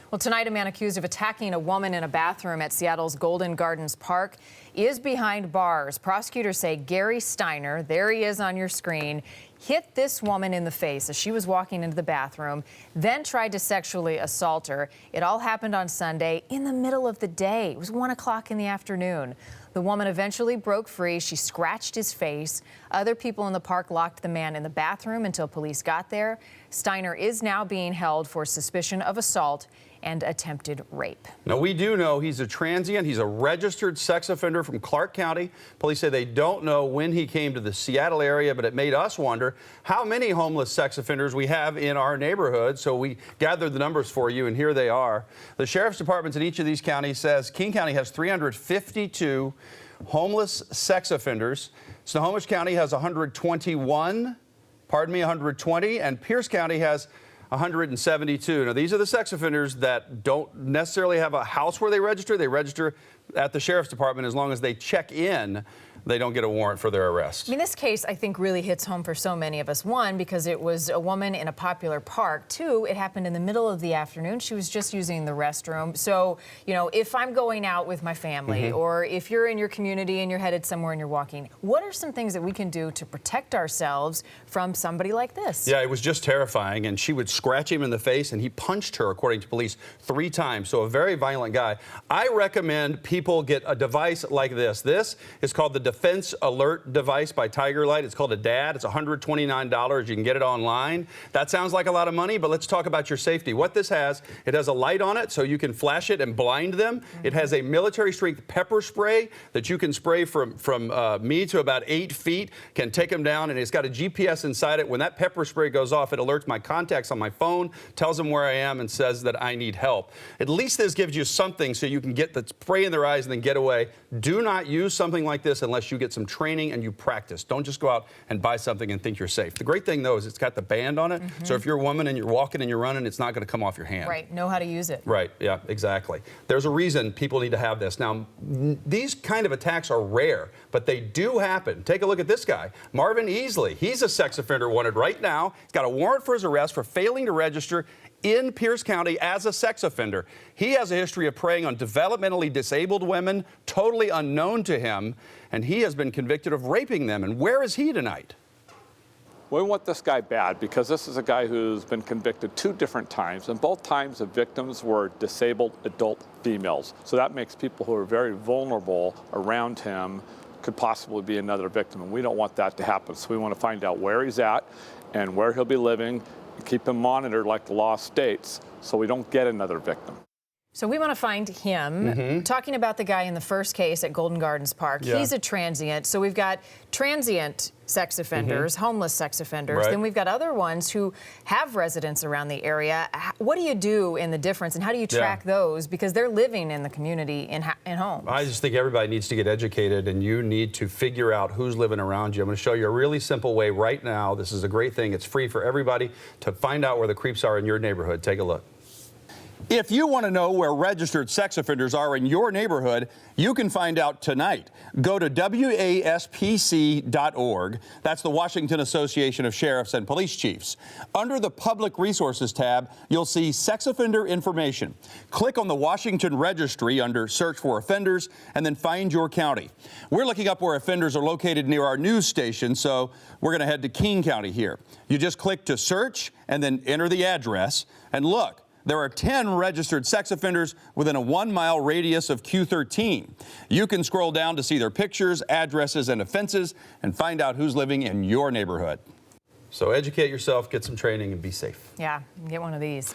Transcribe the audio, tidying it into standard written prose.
Well, tonight, a man accused of attacking a woman in a bathroom at Seattle's Golden Gardens Park is behind bars. Prosecutors say Gary Steiner, there he is on your screen, hit this woman in the face as she was walking into the bathroom, then tried to sexually assault her. It all happened on Sunday in the middle of the day. It was 1 o'clock in the afternoon. The woman eventually broke free. She scratched his face. Other people in the park locked the man in the bathroom until police got there. Steiner is now being held for suspicion of assault and attempted rape. Now, we do know he's a transient. He's a registered sex offender from Clark County. Police say they don't know when he came to the Seattle area, but it made us wonder how many homeless sex offenders we have in our neighborhood. So we gathered the numbers for you, and here they are. The sheriff's departments in each of these counties says King County has 352 homeless sex offenders. Snohomish County has 120, and Pierce County has 172. Now, these are the sex offenders that don't necessarily have a house where they register. They register at the sheriff's department. As long as they check in, they don't get a warrant for their arrest. I mean, this case, I think, really hits home for so many of us. One, because it was a woman in a popular park. Two, it happened in the middle of the afternoon. She was just using the restroom. So, you know, if I'm going out with my family, or if you're in your community and you're headed somewhere and you're walking, what are some things that we can do to protect ourselves from somebody like this? Yeah, it was just terrifying. And she would scratch him in the face, and he punched her, according to police, 3 times. So a very violent guy. I recommend people get a device like this. This is called the Defense Alert device by TigerLight. It's called a D.A.D. It's $129. You can get it online. That sounds like a lot of money, but let's talk about your safety. What this has, it has a light on it so you can flash it and blind them. It has a military strength pepper spray that you can spray from me to about 8 feet, can take them down, and it's got a GPS inside it. When that pepper spray goes off, it alerts my contacts on my phone, tells them where I am, and says that I need help. At least this gives you something so you can get the spray in their eyes and then get away. Do not use something like this unless you get some training and you practice. Don't just go out and buy something and think you're safe. The great thing, though, is it's got the band on it. So if you're a woman and you're walking and you're running, it's not going to come off your hand. Right. Know how to use it. Right. Yeah, exactly. There's a reason people need to have this. Now, these kind of attacks are rare, but they do happen. Take a look at this guy, Marvin Easley. He's a sex offender wanted right now. He's got a warrant for his arrest for failing to register in Pierce County as a sex offender. He has a history of preying on developmentally disabled women, totally unknown to him, and he has been convicted of raping them. And where is he tonight? We want this guy bad because this is a guy who's been convicted 2 different times, and both times the victims were disabled adult females. So that makes people who are very vulnerable around him could possibly be another victim, and we don't want that to happen. So we want to find out where he's at and where he'll be living, keep him monitored like the law states so we don't get another victim. So we want to find him. Talking about the guy in the first case at Golden Gardens Park, he's a transient. So we've got transient sex offenders, homeless sex offenders. Right. Then we've got other ones who have residents around the area. What do you do in the difference, and how do you track those? Because they're living in the community in homes. I just think everybody needs to get educated, and you need to figure out who's living around you. I'm going to show you a really simple way right now. This is a great thing. It's free for everybody to find out where the creeps are in your neighborhood. Take a look. If you want to know where registered sex offenders are in your neighborhood, you can find out tonight. Go to waspc.org. That's the Washington Association of Sheriffs and Police Chiefs. Under the Public Resources tab, you'll see sex offender information. Click on the Washington Registry under Search for Offenders, and then find your county. We're looking up where offenders are located near our news station, so we're going to head to King County here. You just click to search and then enter the address, and look. There are 10 registered sex offenders within a 1-mile radius of Q13. You can scroll down to see their pictures, addresses, and offenses and find out who's living in your neighborhood. So educate yourself, get some training, and be safe. Yeah, get one of these.